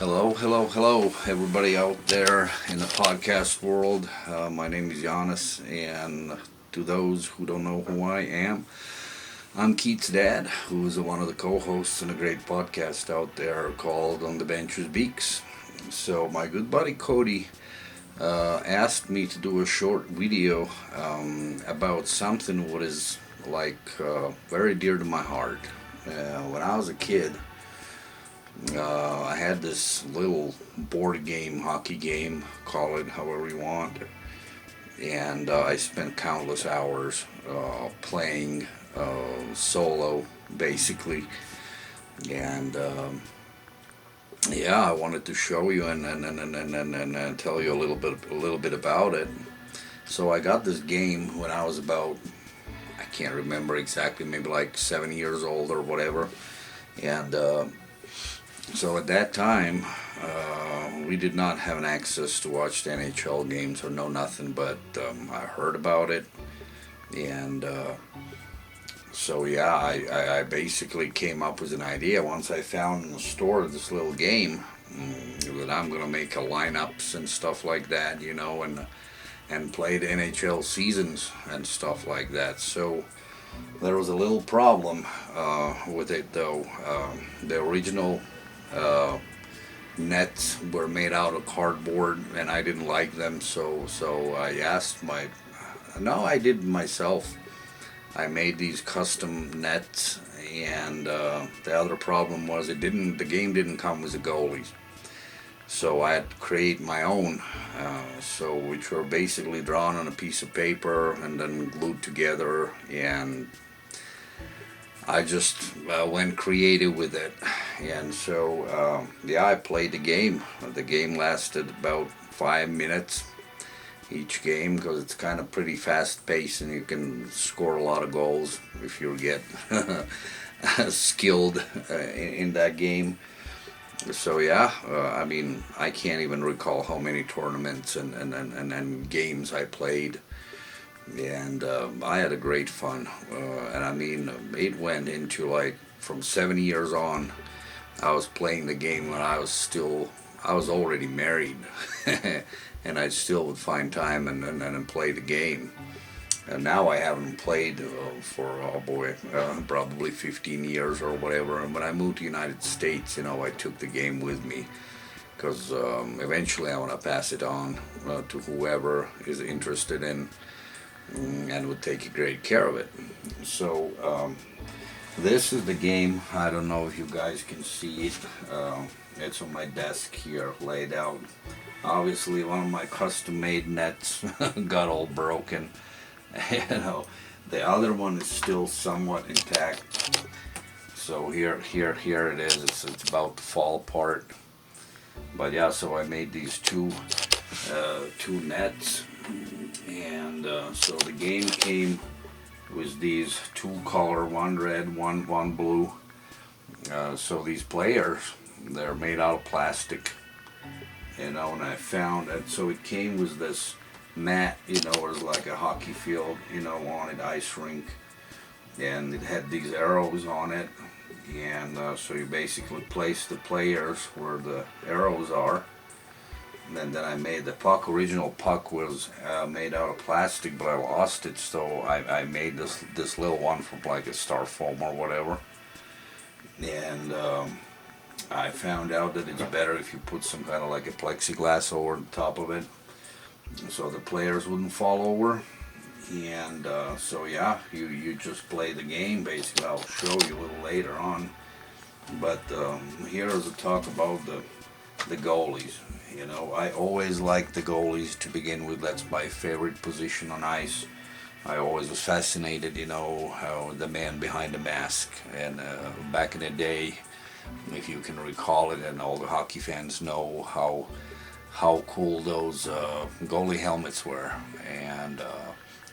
Hello, everybody out there in the podcast world. My name is Giannis, and to those who don't know who I am, I'm Keith's dad, who is one of the co-hosts in a great podcast out there called On the Bench's Beaks. So my good buddy Cody asked me to do a short video about something what is very dear to my heart. When I was a kid, I had this little board game, hockey game, call it however you want, and I spent countless hours playing solo, basically. And I wanted to show you and tell you a little bit about it. So I got this game when I was about, I can't remember exactly, maybe like 7 years old or whatever, and so at that time, we did not have an access to watch the NHL games or know nothing, but I heard about it, and I basically came up with an idea once I found in the store this little game that I'm gonna make a lineups and stuff like that, and play the NHL seasons and stuff like that. So there was a little problem with it though. The original nets were made out of cardboard, and I didn't like them, so I asked I did myself. I made these custom nets, and the other problem was the game didn't come with the goalies, so I had to create my own, which were basically drawn on a piece of paper and then glued together, and I just went creative with it. And so I played the game. The game lasted about 5 minutes each game, because it's kind of pretty fast paced and you can score a lot of goals if you get skilled in that game. So I can't even recall how many tournaments and games I played. And I had a great fun, it went into from 7 years on. I was playing the game when I was already married, and I still would find time and play the game. And now I haven't played for probably 15 years or whatever. And when I moved to the United States, I took the game with me, because eventually I want to pass it on to whoever is interested in and would take great care of it. So this is the game. I don't know if you guys can see it. It's on my desk here, laid out. Obviously, one of my custom-made nets got all broken. The other one is still somewhat intact. So here it is. It's about to fall apart. But yeah, so I made these two nets. And so the game came with these two color, one red, one blue. So these players, they're made out of plastic, and I found that. So it came with this mat, it was like a hockey field, on it, ice rink, and it had these arrows on it, and so you basically place the players where the arrows are. And then I made the puck. Original puck was made out of plastic, but I lost it, so I made this little one from like a styrofoam or whatever. And I found out that it's better if you put some kind of like a plexiglass over the top of it, so the players wouldn't fall over. And you just play the game basically. I'll show you a little later on. But here is a talk about the goalies. I always liked the goalies to begin with. That's my favorite position on ice. I always was fascinated, how the man behind the mask. And back in the day, if you can recall it, and all the hockey fans know how cool those goalie helmets were. And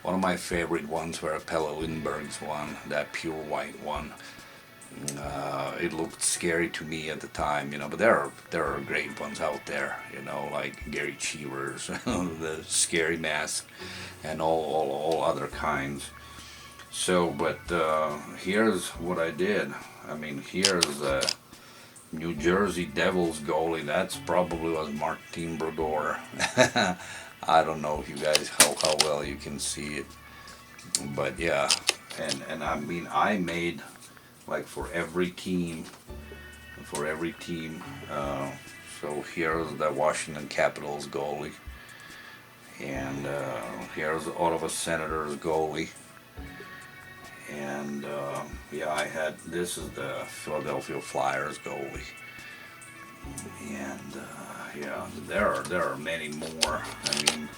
one of my favorite ones were Pelle Lindbergh's one, that pure white one. It looked scary to me at the time, but there are great ones out there, like Gary Cheever's, the scary mask, and all other kinds. So, but here's what I did. Here's New Jersey Devils goalie, that's probably was Martin Brodeur. I don't know if you guys how well you can see it, but yeah, and I mean I made like for every team, for every team. So here's the Washington Capitals goalie, and here's the Ottawa Senators goalie, and yeah, I had this is the Philadelphia Flyers goalie, and yeah, there are many more. I mean,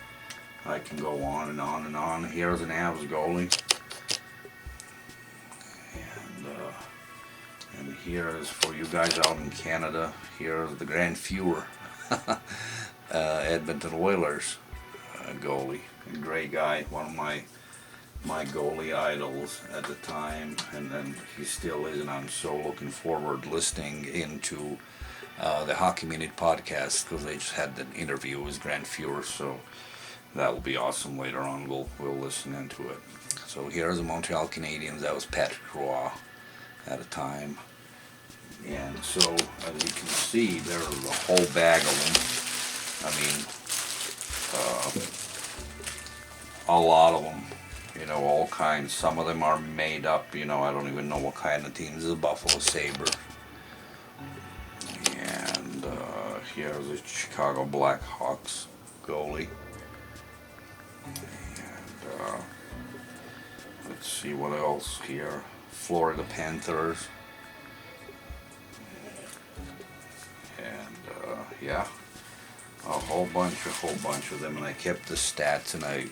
I can go on and on and on. Here's an Avs goalie, and here is for you guys out in Canada. Here's the Grand Fuhrer, Edmonton Oilers goalie, a great guy, one of my goalie idols at the time, and then he still is, and I'm so looking forward listening into the Hockey Minute podcast because they just had an interview with Grand Fuhrer, so that will be awesome later on. We'll listen into it. So here's the Montreal Canadiens. That was Patrick Roy at a time, and so as you can see, there's a whole bag of them. I mean, a lot of them. You know, all kinds. Some of them are made up. You know, I don't even know what kind of teams. This is a Buffalo Sabre. And here's the Chicago Blackhawks goalie. And let's see what else here. Florida Panthers. And yeah. A whole bunch of them, and I kept the stats, and I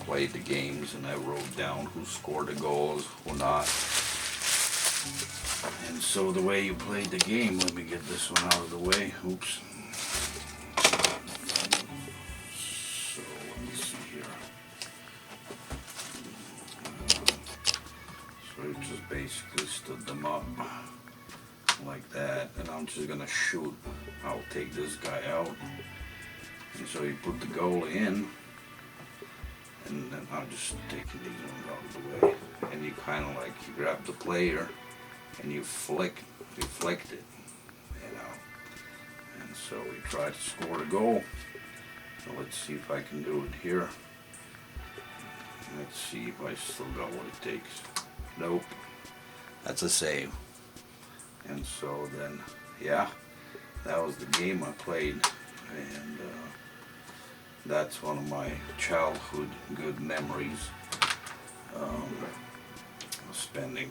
played the games, and I wrote down who scored the goals, who not. And so the way you played the game, let me get this one out of the way. Oops. So let me see here. So you just basically stood them up like that, and I'm just gonna shoot. I'll take this guy out. And so you put the goal in, and then I'm just taking these ones out of the way. And you kind of like, you grab the player, and you flicked it, you know. And so we try to score the goal. So let's see if I can do it here. Let's see if I still got what it takes. Nope. That's a save. And so then, yeah, that was the game I played. And that's one of my childhood good memories. Spending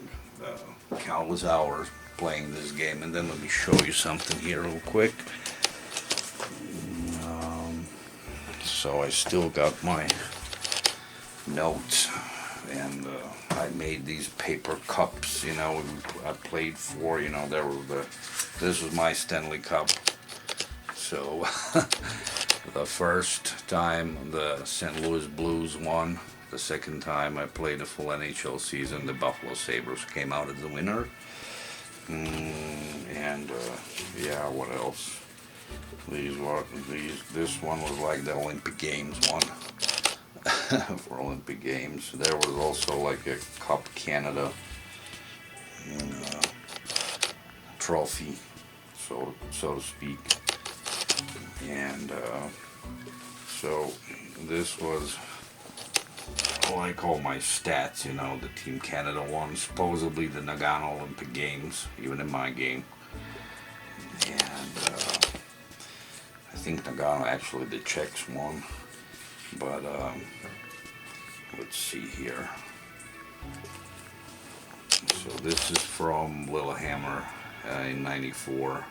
countless hours playing this game. And then let me show you something here real quick. So I still got my notes, and I made these paper cups. You know, I played for. You know, this was my Stanley Cup. So the first time the St. Louis Blues won. The second time I played a full NHL season, the Buffalo Sabres came out as the winner. And yeah, what else? This one was like the Olympic Games one. For Olympic Games. There was also like a Cup Canada trophy, so to speak. And so this was what I call my stats, you know, the Team Canada won supposedly the Nagano Olympic Games, even in my game. And I think Nagano, actually the Czechs won. But let's see here. So this is from Lillehammer in '94.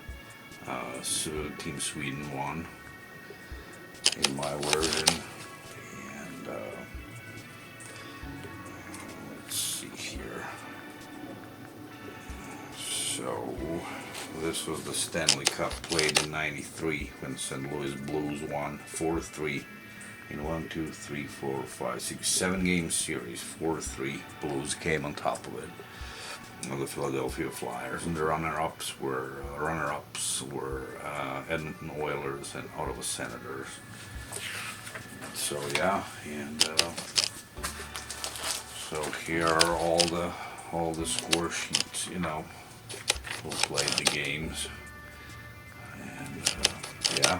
So Team Sweden won in my version. And let's see here. So this was the Stanley Cup played in '93 when St. Louis Blues won 4-3 in 7 game series. 4-3. Blues came on top of it. The Philadelphia Flyers, and the runner-ups were Edmonton Oilers and Ottawa Senators. So yeah, and so here are all the score sheets, you know, who played the games. yeah,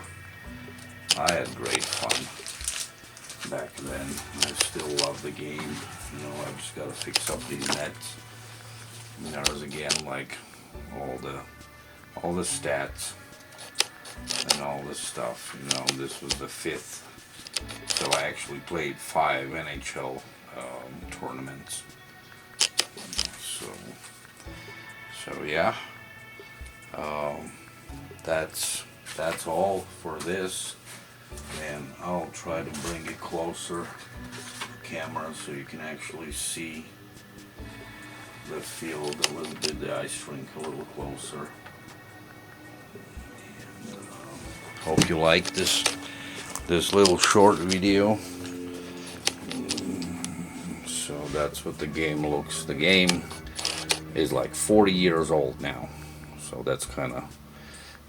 I had great fun back then. I still love the game. You know, I've just got to fix up these nets. And there's again like all the stats and all this stuff. You know, this was the 5th, so I actually played 5 NHL tournaments. So yeah, um, that's all for this, and I'll try to bring it closer, camera, so you can actually see the field a little bit, the ice rink a little closer. And, hope you like this little short video. So that's what the game looks. The game is like 40 years old now, so that's kind of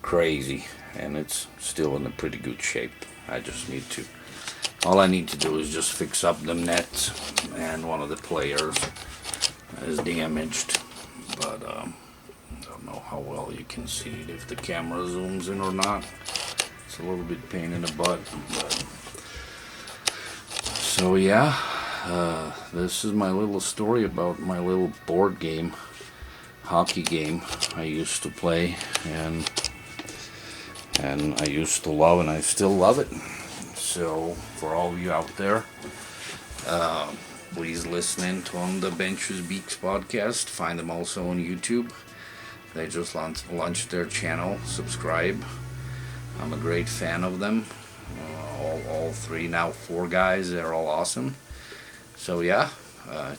crazy, and it's still in a pretty good shape. All I need to do is just fix up the nets, and one of the players is damaged, but I don't know how well you can see it if the camera zooms in or not. It's a little bit pain in the butt, but so yeah, this is my little story about my little board game, hockey game I used to play, and I used to love, and I still love it. So for all of you out there, please listen in to On the Benches Beaks podcast. Find them also on YouTube. They just launched their channel. Subscribe. I'm a great fan of them. All 3, now 4 guys. They're all awesome. So yeah,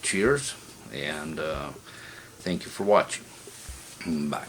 cheers, and thank you for watching. Bye.